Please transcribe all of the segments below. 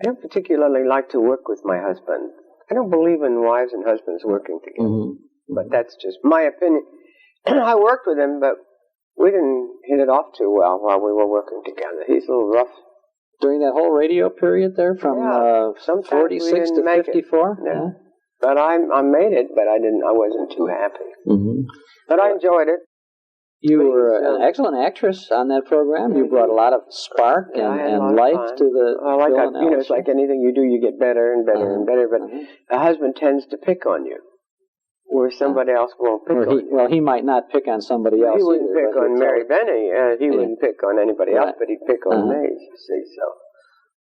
I don't particularly like to work with my husband. I don't believe in wives and husbands working together. Mm-hmm. But that's just my opinion. I worked with him, but we didn't hit it off too well while we were working together. He's a little rough. During that whole radio period there, from 46 to 54? Yeah. But I made it, but I wasn't too happy. Mm-hmm. But I enjoyed it. You were an excellent actress on that program. You brought a lot of spark and life to the it's like anything you do, you get better and better and better. But a husband tends to pick on you, where somebody else won't pick on you. Well, he might not pick on somebody else. He wouldn't pick on Mary Benny. He wouldn't pick on anybody else, but he'd pick on me, you see. So,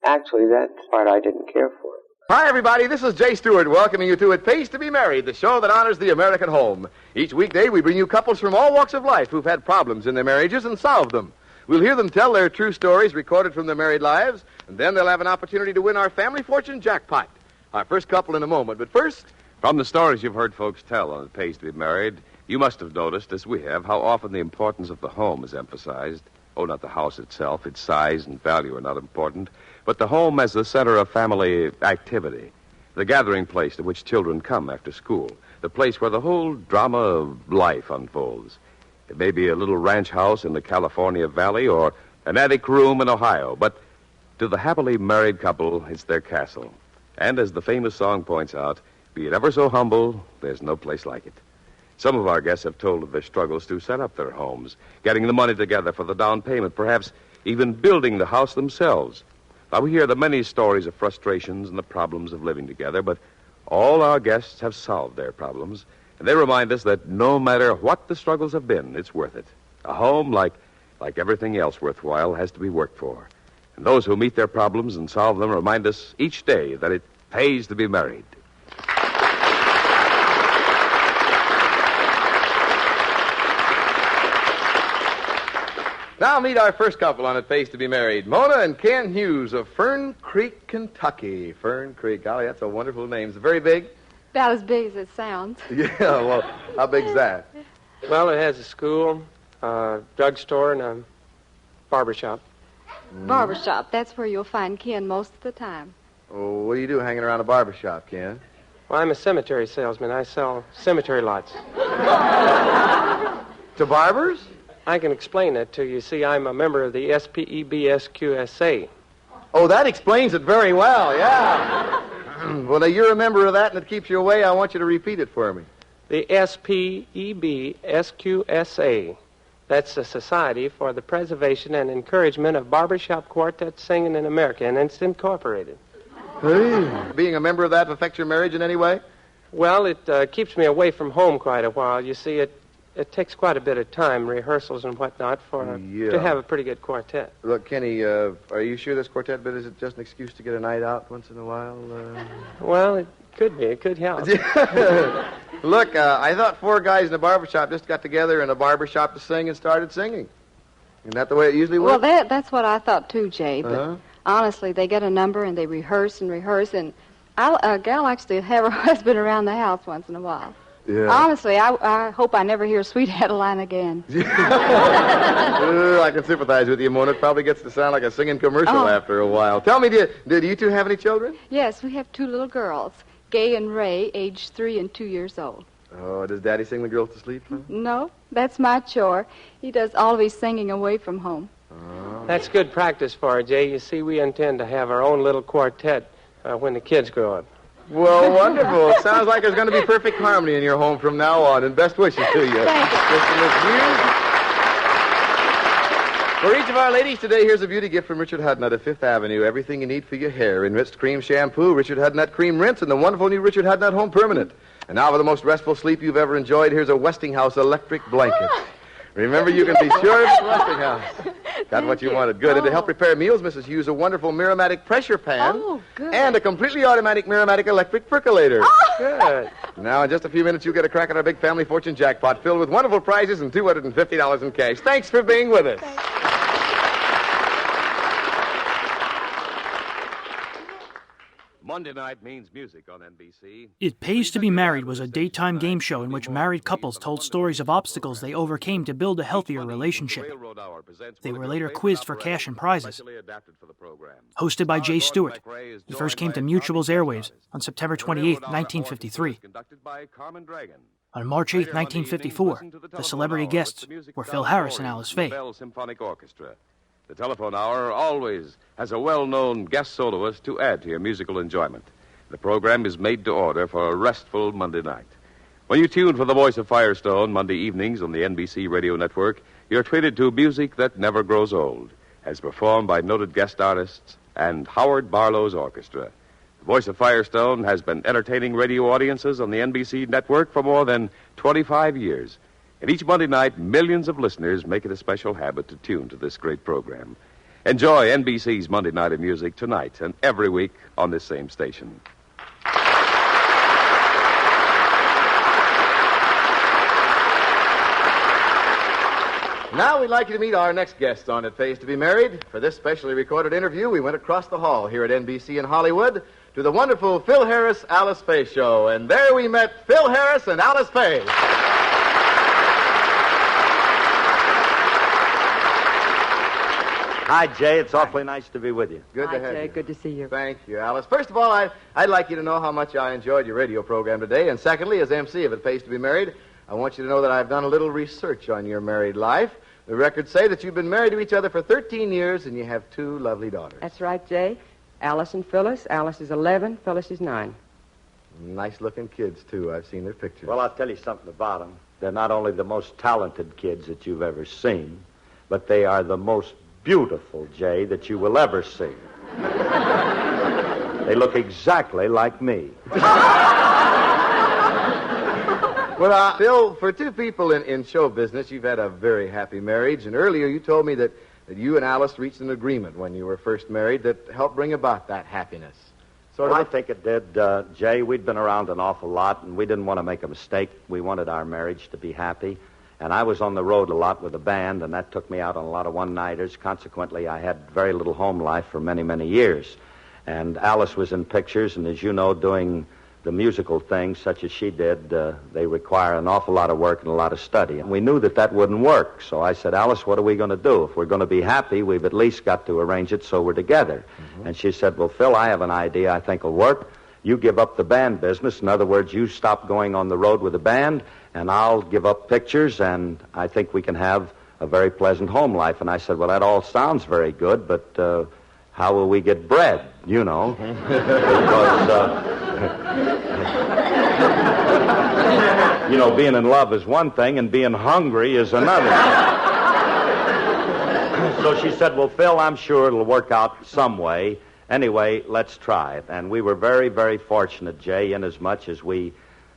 actually, that part I didn't care for. Hi, everybody. This is Jay Stewart welcoming you to It Pays to Be Married, the show that honors the American home. Each weekday, we bring you couples from all walks of life who've had problems in their marriages and solved them. We'll hear them tell their true stories recorded from their married lives, and then they'll have an opportunity to win our Family Fortune jackpot. Our first couple in a moment. But first, from the stories you've heard folks tell on It Pays to Be Married, you must have noticed, as we have, how often the importance of the home is emphasized. Oh, not the house itself. Its size and value are not important, but the home as the center of family activity, the gathering place to which children come after school, the place where the whole drama of life unfolds. It may be a little ranch house in the California Valley or an attic room in Ohio, but to the happily married couple, it's their castle. And as the famous song points out, be it ever so humble, there's no place like it. Some of our guests have told of their struggles to set up their homes, getting the money together for the down payment, perhaps even building the house themselves. Now, we hear the many stories of frustrations and the problems of living together, but all our guests have solved their problems, and they remind us that no matter what the struggles have been, it's worth it. A home, like everything else worthwhile, has to be worked for. And those who meet their problems and solve them remind us each day that it pays to be married. Now meet our first couple on It Pays to Be Married, Mona and Ken Hughes of Fern Creek, Kentucky. Fern Creek, golly, that's a wonderful name. Is it very big? About as big as it sounds. Yeah, well, how big's that? Well, it has a school, drugstore, and a barbershop. Barbershop, that's where you'll find Ken most of the time. Oh, what do you do hanging around a barbershop, Ken? Well, I'm a cemetery salesman. I sell cemetery lots. To barbers? I can explain that to you. See, I'm a member of the SPEBSQSA. Oh, that explains it very well, yeah. Well, now, you're a member of that and it keeps you away. I want you to repeat it for me. The SPEBSQSA. That's the Society for the Preservation and Encouragement of Barbershop Quartet Singing in America, and it's incorporated. Hey. Being a member of that affect your marriage in any way? Well, it keeps me away from home quite a while. You see, it takes quite a bit of time, rehearsals and whatnot, to have a pretty good quartet. Look, Kenny, are you sure this quartet bit isn't just an excuse to get a night out once in a while? Well, it could be. It could help. Look, I thought four guys in a barbershop just got together in a barbershop to sing and started singing. Isn't that the way it usually works? Well, that's what I thought too, Jay. But honestly, they get a number and they rehearse, and a gal likes to have her husband around the house once in a while. Yeah. Honestly, I hope I never hear Sweet Adeline again. I can sympathize with you, Mona. It probably gets to sound like a singing commercial after a while. Tell me, did you two have any children? Yes, we have two little girls, Gay and Ray, aged 3 and 2 years old. Oh, does Daddy sing the girls to sleep? Huh? No, that's my chore. He does all of his singing away from home. Oh. That's good practice for her, Jay. You see, we intend to have our own little quartet when the kids grow up. Well, wonderful. It sounds like there's going to be perfect harmony in your home from now on, and best wishes to you. Thank you. For each of our ladies today, here's a beauty gift from Richard Hudnut of Fifth Avenue. Everything you need for your hair. Enriched cream shampoo, Richard Hudnut cream rinse, and the wonderful new Richard Hudnut Home Permanent. And now for the most restful sleep you've ever enjoyed, here's a Westinghouse electric blanket. Remember, you can be sure it's Westinghouse. Got what you wanted. Good. And to help prepare meals, Mrs. Hughes, a wonderful Miramatic pressure pan. Oh, good. And a completely automatic Miramatic electric percolator. Oh. Good. Now, in just a few minutes, you'll get a crack at our big Family Fortune jackpot filled with wonderful prizes and $250 in cash. Thanks for being with us. Monday night means music on NBC. It Pays to Be Married was a daytime game show in which married couples told stories of obstacles they overcame to build a healthier relationship. They were later quizzed for cash and prizes. Hosted by Jay Stewart, he first came to Mutual's airwaves on September 28, 1953. On March 8, 1954, the celebrity guests were Phil Harris and Alice Faye. The telephone hour always has a well-known guest soloist to add to your musical enjoyment. The program is made to order for a restful Monday night. When you tune for the voice of Firestone Monday evenings on the NBC radio network, you're treated to music that never grows old, as performed by noted guest artists and Howard Barlow's orchestra. The voice of Firestone has been entertaining radio audiences on the NBC network for more than 25 years. And each Monday night, millions of listeners make it a special habit to tune to this great program. Enjoy NBC's Monday Night of Music tonight and every week on this same station. Now we'd like you to meet our next guest on It Pays to Be Married. For this specially recorded interview, we went across the hall here at NBC in Hollywood to the wonderful Phil Harris, Alice Faye show. And there we met Phil Harris and Alice Faye. Hi, Jay. It's awfully nice to be with you. Good to have Jay. you. Good to see you. Thank you, Alice. First of all, I'd like you to know how much I enjoyed your radio program today. And secondly, as MC of It Pays to Be Married, I want you to know that I've done a little research on your married life. The records say that you've been married to each other for 13 years and you have 2 lovely daughters. That's right, Jay. Alice and Phyllis. Alice is 11. Phyllis is 9. Nice-looking kids, too. I've seen their pictures. Well, I'll tell you something about them. They're not only the most talented kids that you've ever seen, but they are the most beautiful, Jay, that you will ever see. They look exactly like me. Well, Phil, for 2 people in show business, you've had a very happy marriage. And earlier you told me that you and Alice reached an agreement when you were first married that helped bring about that happiness. I think it did, Jay. We'd been around an awful lot, and we didn't want to make a mistake. We wanted our marriage to be happy. And I was on the road a lot with a band, and that took me out on a lot of one-nighters. Consequently, I had very little home life for many, many years. And Alice was in pictures, and as you know, doing the musical things such as she did, they require an awful lot of work and a lot of study. And we knew that wouldn't work. So I said, Alice, what are we going to do? If we're going to be happy, we've at least got to arrange it so we're together. Mm-hmm. And she said, well, Phil, I have an idea I think will work. You give up the band business. In other words, you stop going on the road with the band, and I'll give up pictures, and I think we can have a very pleasant home life. And I said, well, that all sounds very good, but how will we get bread, you know? Because, you know, being in love is one thing, and being hungry is another. So she said, well, Phil, I'm sure it'll work out some way. Anyway, let's try it. And we were very, very fortunate, Jay, inasmuch as we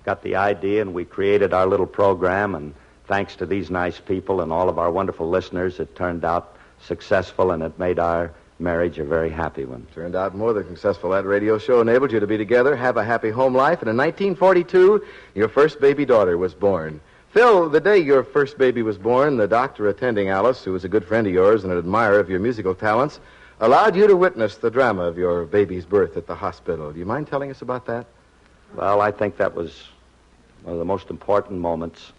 got the idea and we created our little program, and thanks to these nice people and all of our wonderful listeners, it turned out successful, and it made our marriage a very happy one. Turned out more than successful. That radio show enabled you to be together, have a happy home life, and in 1942, your first baby daughter was born. Phil, the day your first baby was born, the doctor attending Alice, who was a good friend of yours and an admirer of your musical talents, allowed you to witness the drama of your baby's birth at the hospital. Do you mind telling us about that? Well, I think that was one of the most important moments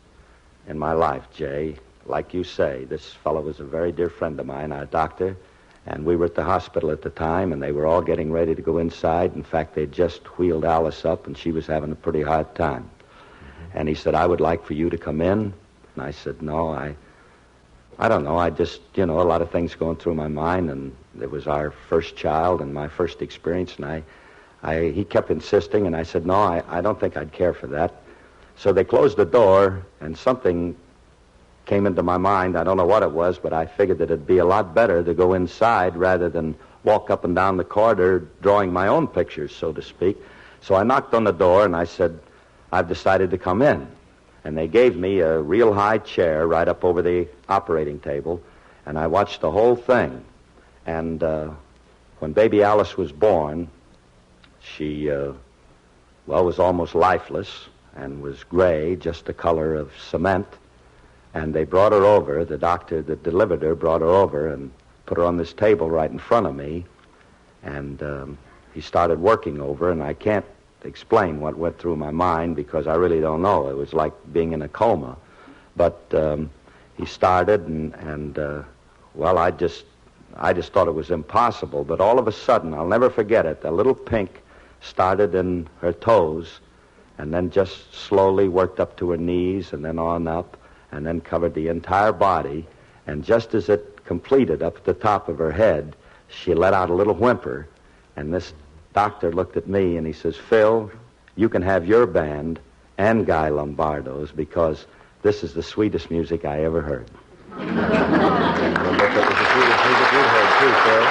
in my life, Jay. Like you say, this fellow was a very dear friend of mine, our doctor, and we were at the hospital at the time, and they were all getting ready to go inside. In fact, they'd just wheeled Alice up, and she was having a pretty hard time. Mm-hmm. And he said, I would like for you to come in. And I said, no, I don't know. I just, a lot of things going through my mind, and it was our first child and my first experience, and he kept insisting, and I said, no, I don't think I'd care for that. So they closed the door, and something came into my mind. I don't know what it was, but I figured that it'd be a lot better to go inside rather than walk up and down the corridor drawing my own pictures, so to speak. So I knocked on the door, and I said, I've decided to come in. And they gave me a real high chair right up over the operating table, and I watched the whole thing. And when baby Alice was born, she, was almost lifeless and was gray, just the color of cement. And they brought her over. The doctor that delivered her brought her over and put her on this table right in front of me. And he started working over, and I can't explain what went through my mind because I really don't know. It was like being in a coma. But he started, and well, I just thought it was impossible. But all of a sudden, I'll never forget it, a little pink started in her toes, and then just slowly worked up to her knees, and then on up, and then covered the entire body. And just as it completed up at the top of her head, she let out a little whimper, and this doctor looked at me and he says, "Phil, you can have your band and Guy Lombardo's because this is the sweetest music I ever heard." And that was the sweetest music you heard too, Phil.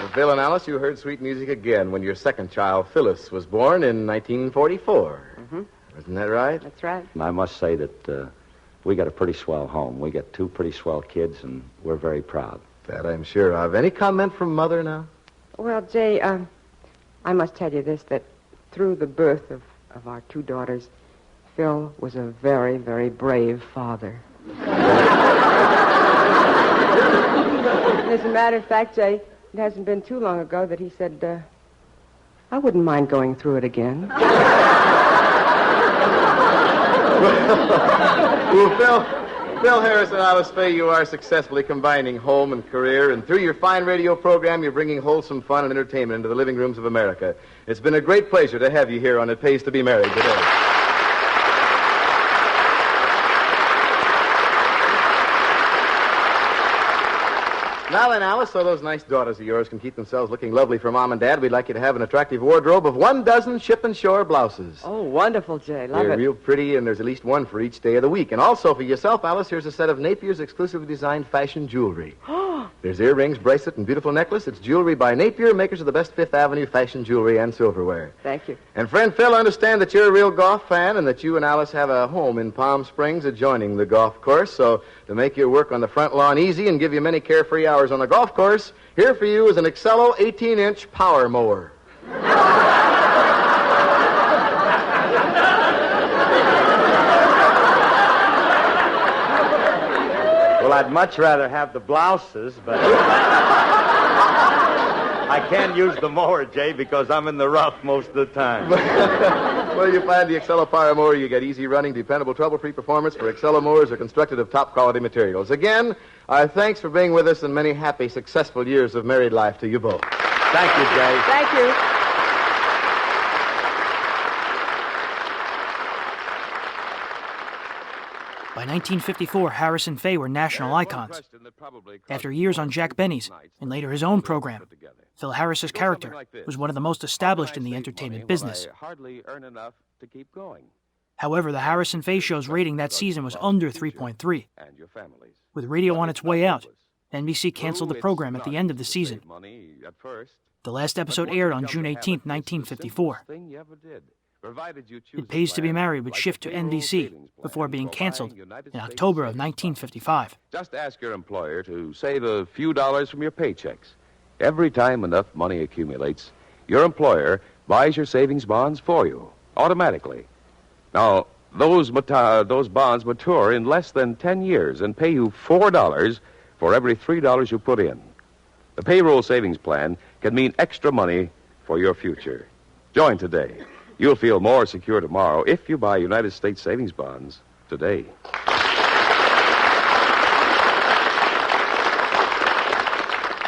Well, Phil and Alice, you heard sweet music again when your second child, Phyllis, was born in 1944. Mm-hmm. Isn't that right? That's right. And I must say that we got a pretty swell home. We got 2 pretty swell kids, and we're very proud. That I'm sure of. Any comment from Mother now? Well, Jay, I must tell you this, that through the birth of our 2 daughters, Phil was a very, very brave father. As a matter of fact, Jay, it hasn't been too long ago that he said, I wouldn't mind going through it again. Well, Phil Harris and Alice Faye, you are successfully combining home and career, and through your fine radio program, you're bringing wholesome fun and entertainment into the living rooms of America. It's been a great pleasure to have you here on It Pays to Be Married today. Now then, Alice, so those nice daughters of yours can keep themselves looking lovely for Mom and Dad, we'd like you to have an attractive wardrobe of 12 ship and shore blouses. Oh, wonderful, Jay. Love They're it. real pretty, and there's at least one for each day of the week. And also for yourself, Alice, here's a set of Napier's exclusively designed fashion jewelry. There's earrings, bracelet, and beautiful necklace. It's jewelry by Napier, makers of the best Fifth Avenue fashion jewelry and silverware. Thank you. And friend Phil, I understand that you're a real golf fan and that you and Alice have a home in Palm Springs adjoining the golf course. So to make your work on the front lawn easy and give you many carefree hours on the golf course, here for you is an Excello 18-inch power mower. Well, I'd much rather have the blouses, but I can't use the mower, Jay, because I'm in the rough most of the time. Well, you find the Excello Power Mower, you get easy running, dependable, trouble-free performance, for Excello mowers are constructed of top-quality materials. Again, our thanks for being with us and many happy, successful years of married life to you both. Thank you, Jay. Thank you. By 1954, Harris and Faye were national icons. After years on Jack Benny's, and later his own program, Phil Harris's character was one of the most established in the entertainment business. However, the Harris and Faye show's rating that season was under 3.3. With radio on its way out, NBC canceled the program at the end of the season. The last episode aired on June 18, 1954. It Pays to Be Married would shift to NBC before being canceled in October of 1955. Just ask your employer to save a few dollars from your paychecks. Every time enough money accumulates, your employer buys your savings bonds for you, automatically. Now, those bonds mature in less than 10 years and pay you $4 for every $3 you put in. The payroll savings plan can mean extra money for your future. Join today. You'll feel more secure tomorrow if you buy United States savings bonds today.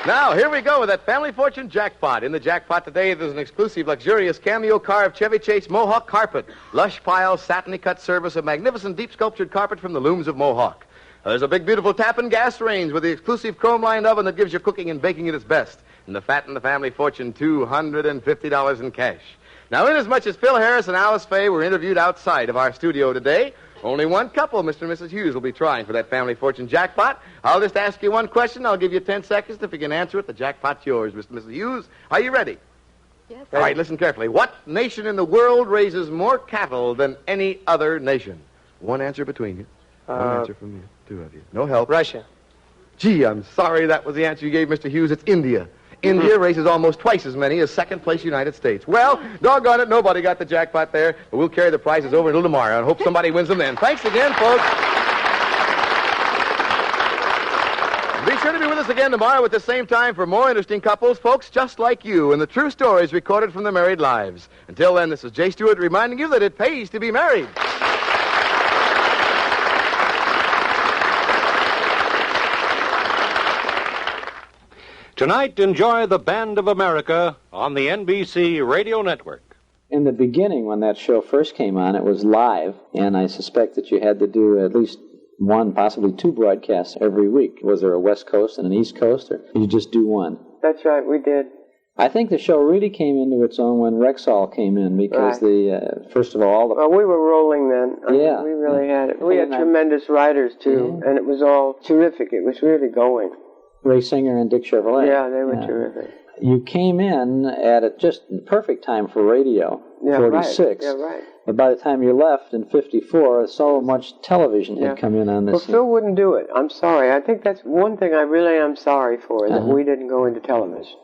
Now, here we go with that Family Fortune jackpot. In the jackpot today, there's an exclusive, luxurious cameo carved Chevy Chase Mohawk carpet. Lush pile, satiny cut surface, a magnificent deep sculptured carpet from the looms of Mohawk. There's a big, beautiful tap and gas range with the exclusive chrome-lined oven that gives your cooking and baking at its best. And the Fat and the Family Fortune, $250 in cash. Now, inasmuch as Phil Harris and Alice Faye were interviewed outside of our studio today, only one couple, Mr. and Mrs. Hughes, will be trying for that Family Fortune jackpot. I'll just ask you one question. I'll give you 10 seconds. If you can answer it, the jackpot's yours, Mr. and Mrs. Hughes. Are you ready? Yes. All right, listen carefully. What nation in the world raises more cattle than any other nation? One answer between you. One answer from you. Two of you. No help. Russia. Gee, I'm sorry that was the answer you gave, Mr. Hughes. It's India. India raises almost twice as many as second-place United States. Well, doggone it, nobody got the jackpot there, but we'll carry the prizes over until tomorrow and hope somebody wins them then. Thanks again, folks. Be sure to be with us again tomorrow at the same time for more interesting couples, folks just like you, and the true stories recorded from their married lives. Until then, this is Jay Stewart reminding you that it pays to be married. Tonight, enjoy The Band of America on the NBC Radio Network. In the beginning, when that show first came on, it was live, and I suspect that you had to do at least one, possibly two broadcasts every week. Was there a West Coast and an East Coast, or did you just do one? That's right, we did. I think the show really came into its own when Rexall came in, because first of all... Well, we were rolling then. Yeah. We really had it. We had tremendous writers, too, and it was all terrific. It was really going. Ray Singer and Dick Chevrolet. Yeah, they were terrific. You came in at a just perfect time for radio, 46. Right. Yeah, right. But by the time you left in 54, so much television had come in on this. Well, Phil wouldn't do it. I'm sorry. I think that's one thing I really am sorry for, that we didn't go into television.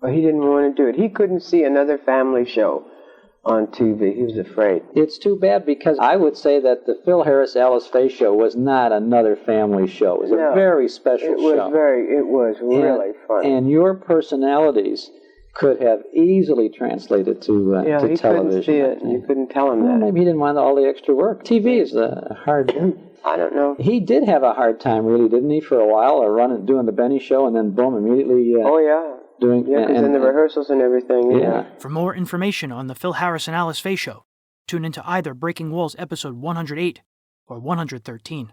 But he didn't want to do it. He couldn't see another family show on TV. He was afraid. It's too bad, because I would say that the Phil Harris, Alice Faye show was not another family show. It was a very special show. It was really fun. And your personalities could have easily translated to television. He couldn't see it. You couldn't tell him that. Maybe he didn't want all the extra work. TV is a hard... I don't know. He did have a hard time, really, didn't he, for a while, doing the Benny show, and then boom, immediately... because in the rehearsals and everything. Yeah. For more information on the Phil Harris and Alice Faye Show, tune into either Breaking Walls episode 108 or 113.